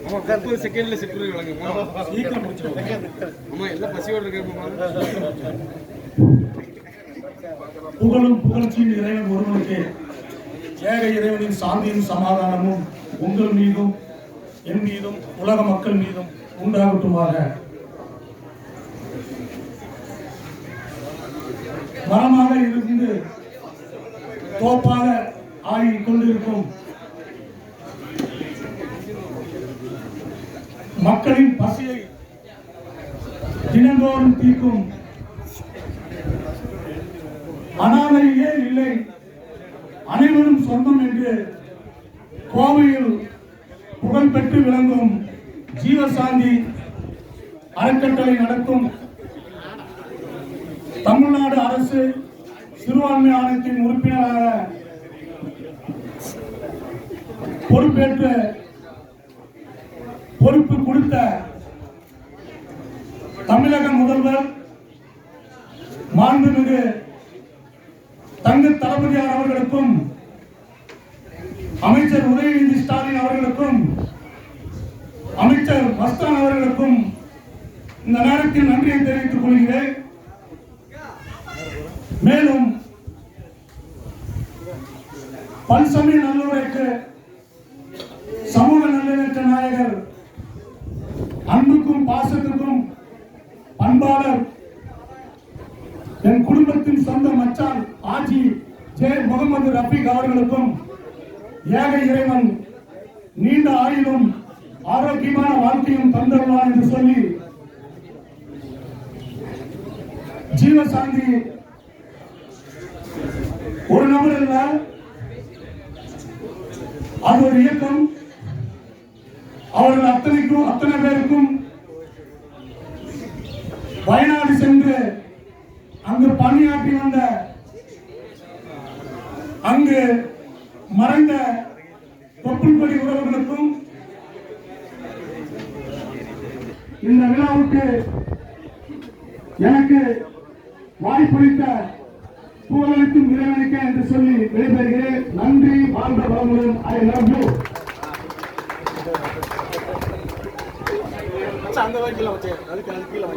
ஆமா 30 செகண்ட்ல சிற்றுரை வழங்குமா சீக்கிரம் முடிச்சிடுங்க. ஆமா எல்லாம் பசியோட இருக்கேன். புகழும் புகழ்ச்சியும் இறைவன் ஒருவனுக்கு. ஏக இறைவனின் சாந்தியும் சமாதானமும் உங்கள் மீதும் என் மீதும் உலக மக்கள் மீதும் உண்டாகட்டுமாக. மரமாக இருந்து தோப்பாக ஆகிக் கொண்டிருக்கும் மக்களின் பசியை தினந்தோறும் தீர்க்கும் அனாதையே இல்லை அனைவரும் சொந்தம் என்று கோவையில் புகழ்பெற்று விளங்கும் ஜீவசாந்தி அறக்கட்டளை நடத்தும் தமிழ்நாடு அரசு சிறுபான்மை ஆணையத்தின் உறுப்பினராக பொறுப்பேற்று பொறுப்பு கொடுத்த தமிழக முதல்வர் மாண்புமிகு தங்க தளபதியார் அவர்களுக்கும் அமைச்சர் உதயநிதி ஸ்டாலின் அவர்களுக்கும் அமைச்சர் மஸ்தான் அவர்களுக்கும் இந்த நேரத்தில் நன்றியை தெரிவித்துக் கொள்கிறேன். மேலும் பல்சமய நல்லுறவுக்கு சமூக நல்லிணக்க நாயகர் அன்புக்கும் பாசத்துக்கும் பண்பாளர் என் குடும்பத்தின் சொந்த மச்சான் ஆஜி ஜே முகமது ரஃபீக் அவர்களுக்கும் ஏக இறைவன் நீண்ட ஆயுளும் ஆரோக்கியமான வாழ்க்கையும் தந்தருவான் என்று சொல்லி ஜீவசாந்தி ஒரு நபர் அல்ல, அது ஒரு இயக்கம். அவர்கள் அத்தனை பேருக்கும் வயநாடு சென்று அங்கு பணியாற்றி வந்த அங்கு மறைந்த தொப்புள்படி உறவுகளுக்கும் இந்த விழாவுக்கு எனக்கு வாய்ப்பளித்த புகழளிக்கும் இறைவனுக்கு என்று சொல்லி விடைபெறுகிறேன். நன்றி, வாழ்ந்த வளமுடன். I love you. அந்த வகையில் வச்சு அதுக்கு கீழே